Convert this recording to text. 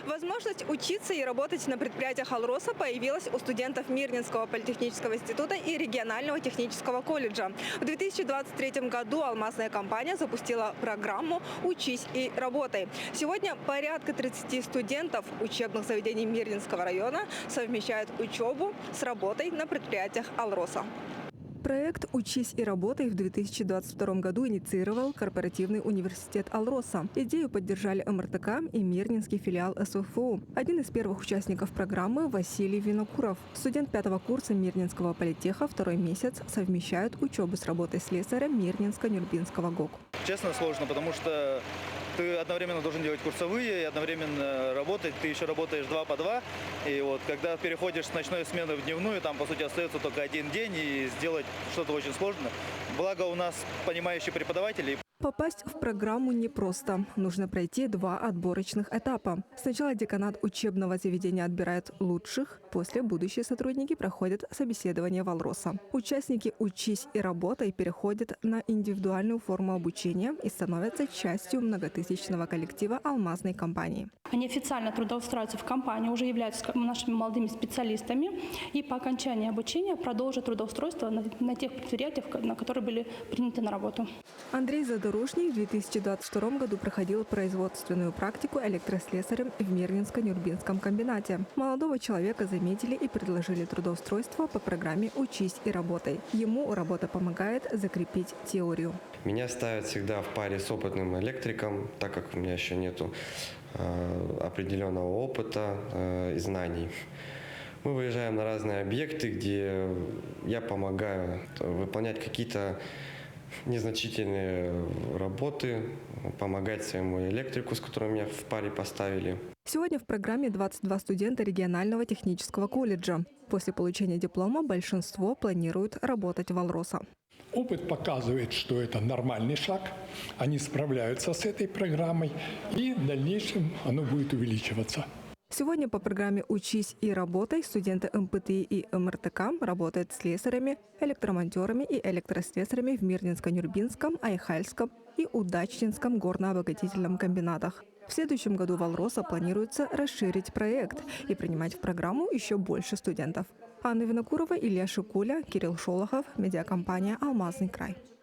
Возможность учиться и работать на предприятиях «Алроса» появилась у студентов Мирнинского политехнического института и регионального технического колледжа. В 2023 году алмазная компания запустила программу «Учись и работай». Сегодня порядка 30 студентов учебных заведений Мирнинского района совмещают учебу с работой на предприятиях «Алроса». Проект «Учись и работай» в 2022 году инициировал корпоративный университет «Алроса». Идею поддержали МРТК и Мирнинский филиал СФУ. Один из первых участников программы – Василий Винокуров. Студент 5-го курса Мирнинского политеха второй месяц совмещает учебу с работой слесаря Мирнинско-Нюрбинского ГОК. Честно, сложно, потому что ты одновременно должен делать курсовые и одновременно работать. Ты еще работаешь 2 по 2. И вот когда переходишь с ночной смены в дневную, там, по сути, остается только один день, и сделать что-то очень сложно. Благо у нас понимающие преподаватели. Попасть в программу непросто. Нужно пройти 2 отборочных этапа. Сначала деканат учебного заведения отбирает лучших, после будущие сотрудники проходят собеседование в «Алроса». Участники «Учись и работай» переходят на индивидуальную форму обучения и становятся частью многотысячного коллектива алмазной компании. Они официально трудоустраиваются в компании, уже являются нашими молодыми специалистами и по окончании обучения продолжат трудоустройство на тех предприятиях, на которые были приняты на работу. Андрей Задорожний в 2022 году проходил производственную практику электрослесарем в Мирнинско-Нюрбинском комбинате. Молодого человека заметили и предложили трудоустройство по программе «Учись и работай». Ему работа помогает закрепить теорию. Меня ставят всегда в паре с опытным электриком, так как у меня еще нету определенного опыта и знаний. Мы выезжаем на разные объекты, где я помогаю выполнять какие-то незначительные работы, помогать своему электрику, с которым меня в паре поставили. Сегодня в программе 22 студента регионального технического колледжа. После получения диплома большинство планирует работать в «Алроса». Опыт показывает, что это нормальный шаг. Они справляются с этой программой, и в дальнейшем оно будет увеличиваться. Сегодня по программе «Учись и работай» студенты МПТИ и МРТК работают слесарями, электромонтерами и электрослесарями в Мирнинско-Нюрбинском, Айхальском и Удачнинском горно-обогатительном комбинатах. В следующем году в «Алроса» планируется расширить проект и принимать в программу еще больше студентов. Анна Винокурова, Илья Шикуля, Кирилл Шолохов, медиакомпания «Алмазный край».